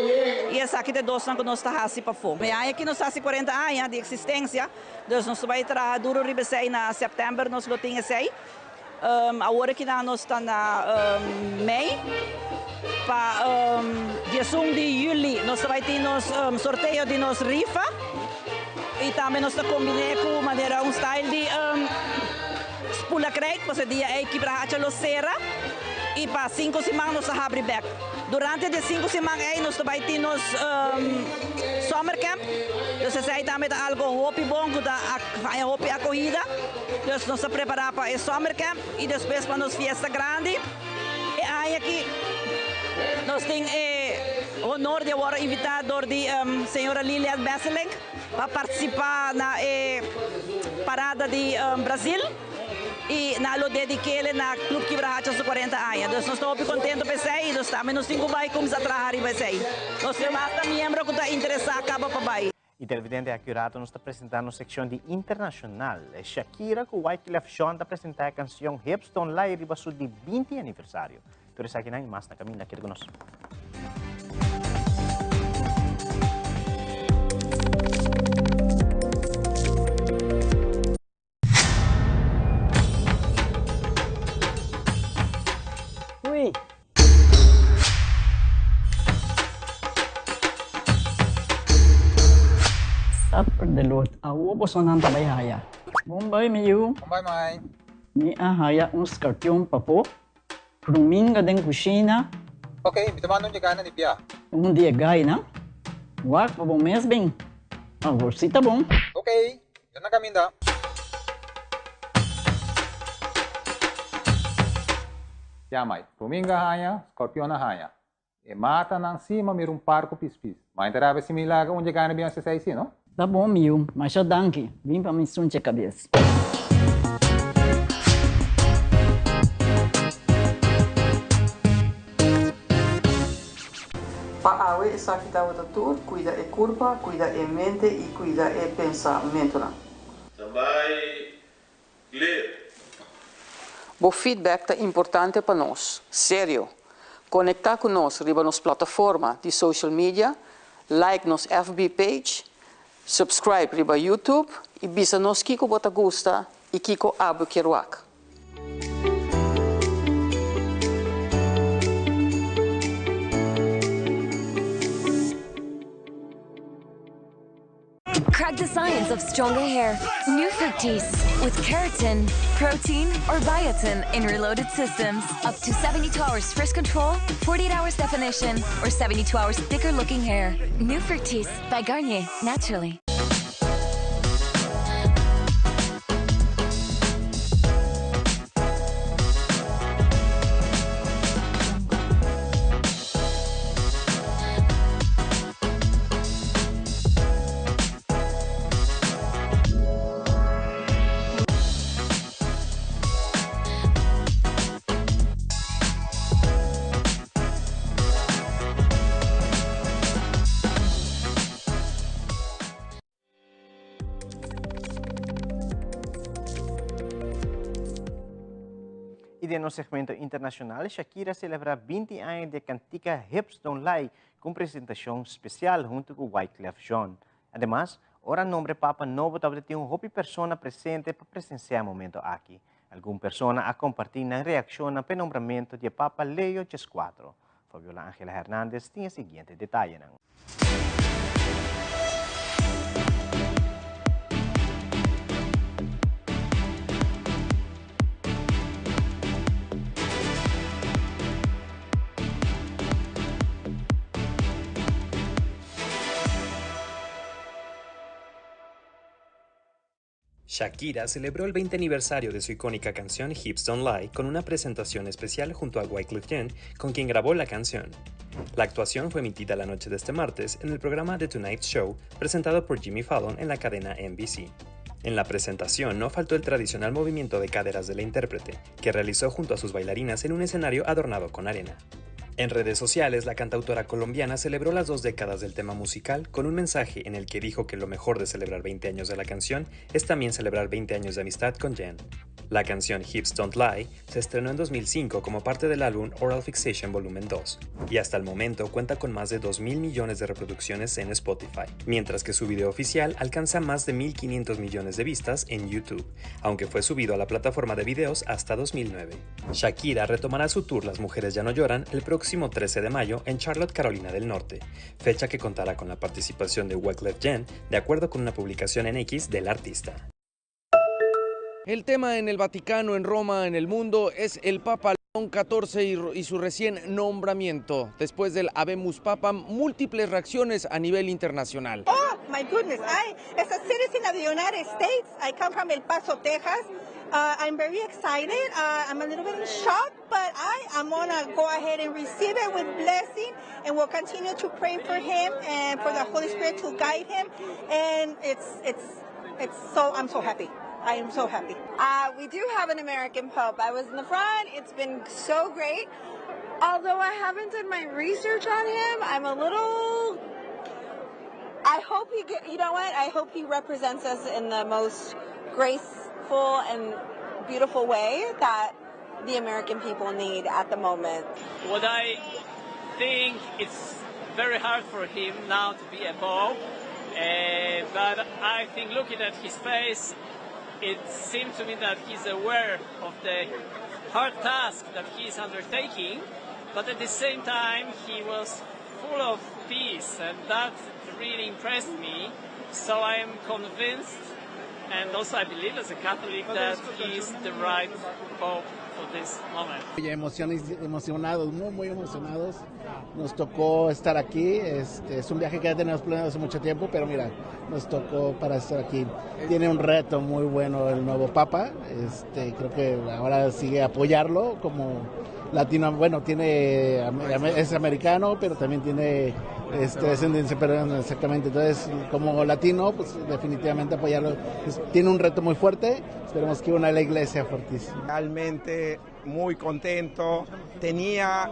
E esse aqui de 2 que nós estamos assim para fora. Mas aqui nós temos 40 anos de existência. Dus nós vai trabalhar duro ribesei na setembro nós lo temos aí. Agora que nós estamos na Mei. Para dia 1 de julho nós vai ter nos sorteio de nos rifa. E também nós combinamos com maneira style de Pula Creek, para dia é Quebra Hacha Locera e para 5 semanas nós abrir back. Durante as 5 semanas nós vai ter nos summer camp. Então se aí também dá algo hopi bom que dá a hopi acolhida. Então nós preparar para o summer camp e depois para nos fiesta grande. E aí aqui nós temos o honor de agora invitado de senhora Lilian Besseling. para participar na parada de Brasil. E nós dediquei na Clube Quebra-Racha de 40 anos. Nós estamos muito contentes com isso aí. Nós também nos temos que começar a trabalhar isso aí. Nós temos mais membros que estão interessados acaba para baixo. E televidente Accurato nos está apresentando a secção de internacional. Shakira com Wyclef Jean está apresentando a canção Hips Don't Lie riba su de 20 aniversário. Tudo isso aqui não mais na caminho aqui conosco. Uy. Upper the Lord, awo po sa nang tabayhaya. Bombay miyu. Bombay mai. Ni ahaya un scorpion papo. Pruminga den kusina. Okay, bitamano niya kana ni Pia. Un dia gay na. Wak pa bom mes bem. Agor sita bom. Okay, yan na kami da. Pia mai. Pruminga haya, scorpion na haya. E mata nang cima mirum parco pispis. Mas interava se milaga onde kana biyan sa saisi, no? Tá bom, Miu, mas já danke. Vim para me sunte a cabeça. Para awe essa que dá o doutor, cuida é curva, cuida é mente e cuida é pensamento. Também ler. O feedback é importante para nós, sério. Conectar com nós riba nas plataformas de social media, like nos FB page, subscribe riba YouTube e bisa nos kiko bota gusta e kiko abu kiruak. Crack the science of stronger hair. New Fructis with keratin, protein, or biotin in reloaded systems. Up to 72 hours frizz control, 48 hours definition, or 72 hours thicker looking hair. New Fructis by Garnier, naturally. E no segmento internacional, Shakira celebra 20 anos de cantica Hips Don't Lie com apresentação especial junto com Wyclef Jean. Además, ora nombre Papa Novo também tem hopi persona presente para presenciar o momento aqui. Alguma persona a compartilhar na reação ao penombramento de Papa Leo XIV. Fabiola Ángela Hernández tem o seguinte detalhe. Shakira celebró el 20 aniversario de su icónica canción Hips Don't Lie con una presentación especial junto a Wyclef Jean, con quien grabó la canción. La actuación fue emitida la noche de este martes en el programa The Tonight Show, presentado por Jimmy Fallon en la cadena NBC. En la presentación no faltó el tradicional movimiento de caderas de la intérprete, que realizó junto a sus bailarinas en un escenario adornado con arena. En redes sociales, la cantautora colombiana celebró las 2 décadas del tema musical con un mensaje en el que dijo que lo mejor de celebrar 20 años de la canción es también celebrar 20 años de amistad con Jen. La canción Hips Don't Lie se estrenó en 2005 como parte del álbum Oral Fixation Volumen 2 y hasta el momento cuenta con más de 2.000 millones de reproducciones en Spotify, mientras que su video oficial alcanza más de 1.500 millones de vistas en YouTube, aunque fue subido a la plataforma de videos hasta 2009. Shakira retomará su tour Las Mujeres Ya No Lloran el próximo 13 de mayo en Charlotte, Carolina del Norte, fecha que contará con la participación de Wyclef Jean, de acuerdo con una publicación en X del artista. El tema en el Vaticano, en Roma, en el mundo, es el Papa León XIV y su recién nombramiento. Después del Habemus Papam, múltiples reacciones a nivel internacional. Oh, my goodness. As a citizen of the United States, I come from El Paso, Texas. I'm very excited. I'm a little bit in shock, but I'm going to go ahead and receive it with blessing, and we'll continue to pray for him and for the Holy Spirit to guide him. And I'm so happy. I am so happy. We do have an American Pope. I was in the front. It's been so great. Although I haven't done my research on him, I'm a little... I hope I hope he represents us in the most graceful and beautiful way that the American people need at the moment. What I think it's very hard for him now to be a pope, but I think looking at his face, it seems to me that he's aware of the hard task that he is undertaking, but at the same time he was full of peace, and that really impressed me. So I am convinced, and also I believe as a Catholic, that he is the right pope for this moment. Emocionados, muy emocionados. Nos tocó estar aquí. Es un viaje que ya teníamos planeado hace mucho tiempo, pero mira, nos tocó para estar aquí. Tiene un reto muy bueno el nuevo Papa. Creo que ahora sigue apoyarlo como latino. Bueno, es americano, pero también tiene descendencia peruana, exactamente. Entonces, como latino, pues definitivamente apoyarlo. Tiene un reto muy fuerte. Esperemos que una la iglesia fortísima. Realmente muy contento. Tenía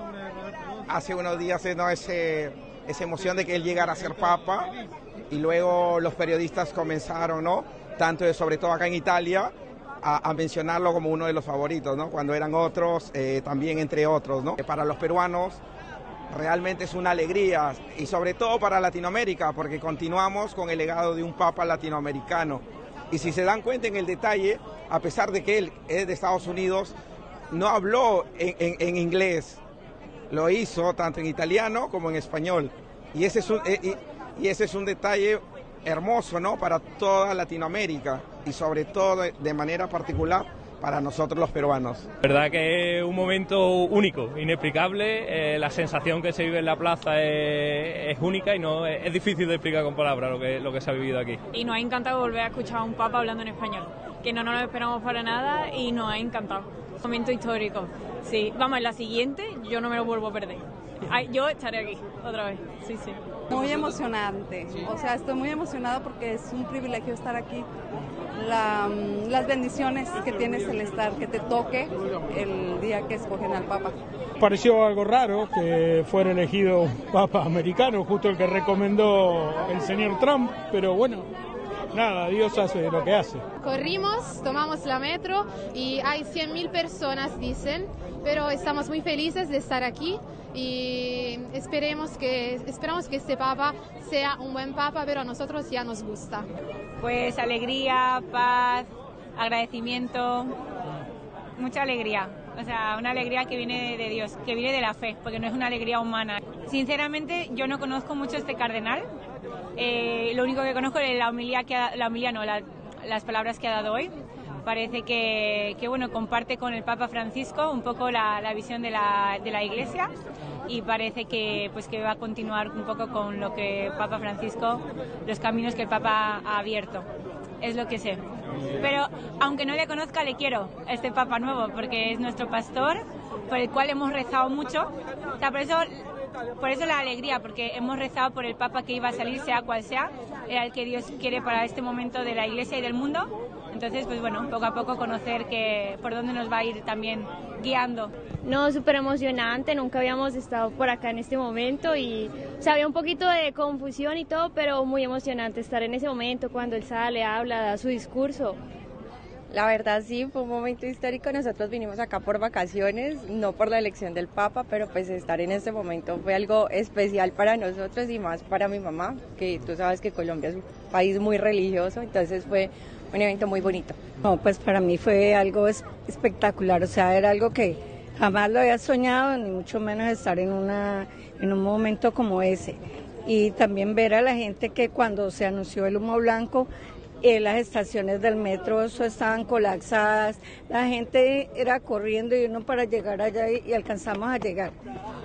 hace unos días esa emoción de que él llegara a ser papa, y luego los periodistas comenzaron, ¿no? Sobre todo acá en Italia, a mencionarlo como uno de los favoritos, ¿no? Cuando eran otros, también entre otros, ¿no? Para los peruanos realmente es una alegría, y sobre todo para Latinoamérica, porque continuamos con el legado de un papa latinoamericano. Y si se dan cuenta en el detalle, a pesar de que él es de Estados Unidos, no habló en inglés, lo hizo tanto en italiano como en español. Y ese es un detalle hermoso, ¿no? Para toda Latinoamérica, y sobre todo de manera particular para nosotros los peruanos. Verdad que es un momento único, inexplicable. La sensación que se vive en la plaza es única, y no es difícil de explicar con palabras lo que se ha vivido aquí. Y nos ha encantado volver a escuchar a un papa hablando en español, que no nos lo esperamos para nada, y nos ha encantado. Momento histórico. Sí, vamos, en la siguiente yo no me lo vuelvo a perder. Yo estaré aquí otra vez, sí. Muy emocionante, o sea, estoy muy emocionada porque es un privilegio estar aquí. Las bendiciones que tienes el estar, que te toque el día que escogen al Papa. Pareció algo raro que fuera elegido Papa americano, justo el que recomendó el señor Trump, pero bueno, nada, Dios hace lo que hace. Corrimos, tomamos la metro y hay 100.000 personas, dicen, pero estamos muy felices de estar aquí, y esperamos que este Papa sea un buen Papa, pero a nosotros ya nos gusta. Pues alegría, paz, agradecimiento, mucha alegría. O sea, una alegría que viene de Dios, que viene de la fe, porque no es una alegría humana. Sinceramente, yo no conozco mucho este cardenal. Lo único que conozco es las palabras que ha dado hoy. Parece que bueno, comparte con el Papa Francisco un poco la visión de la Iglesia, y parece que va a continuar un poco con lo que Papa Francisco, los caminos que el Papa ha abierto. Es lo que sé. Pero aunque no le conozca, le quiero a este Papa nuevo, porque es nuestro pastor, por el cual hemos rezado mucho. O sea, por eso la alegría, porque hemos rezado por el Papa que iba a salir, sea cual sea, era el que Dios quiere para este momento de la Iglesia y del mundo. Entonces, pues bueno, poco a poco conocer por dónde nos va a ir también guiando. No, súper emocionante, nunca habíamos estado por acá en este momento, y o sea, había un poquito de confusión y todo, pero muy emocionante estar en ese momento cuando él sale, habla, da su discurso. La verdad sí, fue un momento histórico. Nosotros vinimos acá por vacaciones, no por la elección del Papa, pero pues estar en este momento fue algo especial para nosotros, y más para mi mamá, que tú sabes que Colombia es un país muy religioso, entonces fue un evento muy bonito. No, pues para mí fue algo espectacular, o sea, era algo que jamás lo había soñado, ni mucho menos estar en un momento como ese. Y también ver a la gente que cuando se anunció el humo blanco, las estaciones del metro estaban colapsadas, la gente era corriendo y uno para llegar allá, y alcanzamos a llegar.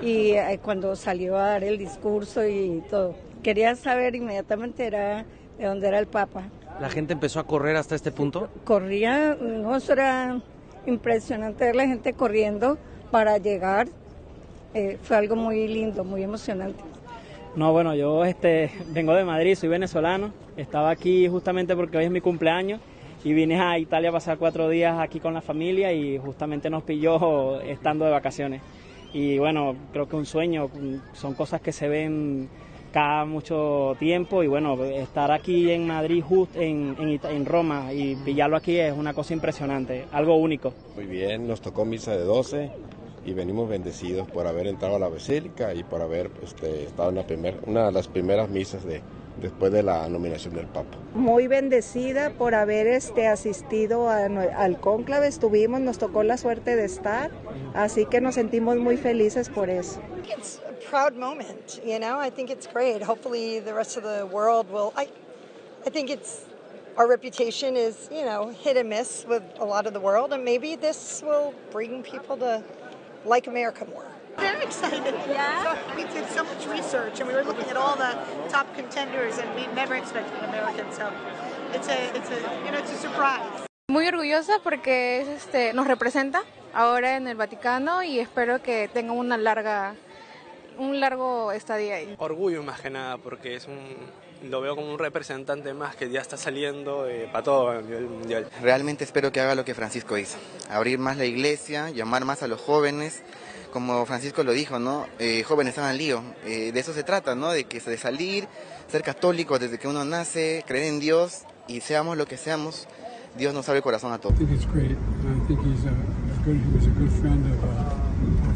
Y cuando salió a dar el discurso y todo, quería saber inmediatamente de dónde era el Papa. ¿La gente empezó a correr hasta este punto? Corría, no, eso era impresionante ver la gente corriendo para llegar. Fue algo muy lindo, muy emocionante. No, bueno, yo vengo de Madrid, soy venezolano. Estaba aquí justamente porque hoy es mi cumpleaños y vine a Italia a pasar 4 días aquí con la familia y justamente nos pilló estando de vacaciones. Y bueno, creo que un sueño, son cosas que se ven cada mucho tiempo y bueno, estar aquí en Madrid, en Roma y pillarlo aquí es una cosa impresionante, algo único. Muy bien, nos tocó misa de 12 y venimos bendecidos por haber entrado a la basílica y por haber estado en una de las primeras misas después de la nominación del Papa. Muy bendecida por haber asistido al cónclave, nos tocó la suerte de estar, así que nos sentimos muy felices por eso. It's a proud moment, you know. I think it's great. Hopefully the rest of the world will. I think our reputation is, you know, hit and miss with a lot of the world, and maybe this will bring people to like America more. Very excited. Yeah. So we did so much research, and we were looking at all the top contenders, and we never expected an American. So it's a surprise. Muy orgullosa porque nos representa ahora en el Vaticano y espero que tenga un largo estadía ahí. Orgullo más que nada porque lo veo como un representante más que ya está saliendo para todo a nivel mundial. Realmente espero que haga lo que Francisco hizo, abrir más la iglesia, llamar más a los jóvenes, como Francisco lo dijo, ¿no? Jóvenes hagan lío, de eso se trata, ¿no? De salir, ser católicos desde que uno nace, creer en Dios y seamos lo que seamos, Dios nos abre el corazón a todos. I think it's great. I think he was a good friend of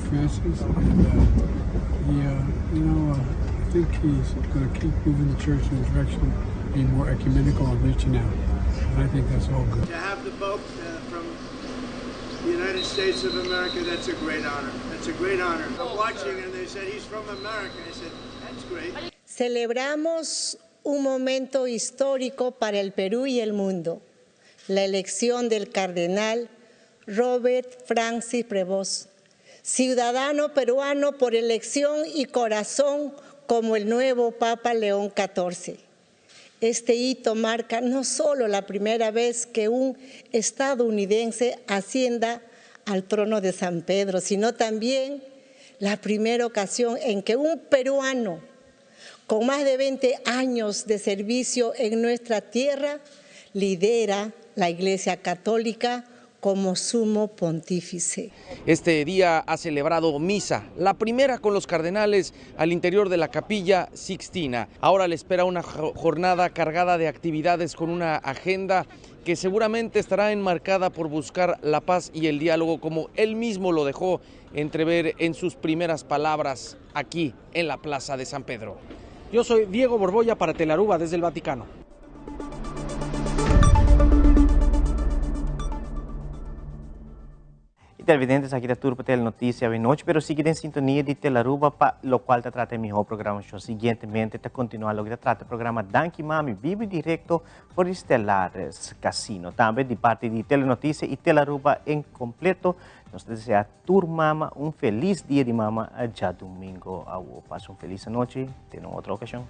Francis, and I think he's going to keep moving the church in the direction of being more ecumenical and reaching out. And I think that's all good. To have the Pope from the United States of America, that's a great honor. That's a great honor. I'm watching, and they said he's from America. I said, that's great. Celebramos un momento histórico para el Perú y el mundo. La elección del cardenal Robert Francis Prevost, ciudadano peruano por elección y corazón como el nuevo Papa León XIV. Este hito marca no solo la primera vez que un estadounidense ascienda al trono de San Pedro, sino también la primera ocasión en que un peruano con más de 20 años de servicio en nuestra tierra lidera la Iglesia Católica como sumo pontífice. Este día ha celebrado misa, la primera con los cardenales al interior de la Capilla Sixtina. Ahora le espera una jornada cargada de actividades con una agenda que seguramente estará enmarcada por buscar la paz y el diálogo, como él mismo lo dejó entrever en sus primeras palabras aquí en la Plaza de San Pedro. Yo soy Diego Borbolla para Telaruba desde el Vaticano. Televidentes, aqui da Turpa Telenotícia de noite, pero sigue em sintonia de Telaruba, lo qual te trata melhor programa show. Seguintemente, te continua o que trata o programa Danke Mami, vivo direto por Estelares Casino. Também de parte de Telenotícia e Telaruba em completo. Nós desejamos a Turmama feliz dia de mama já domingo. Passe feliz noite, até outra ocasião.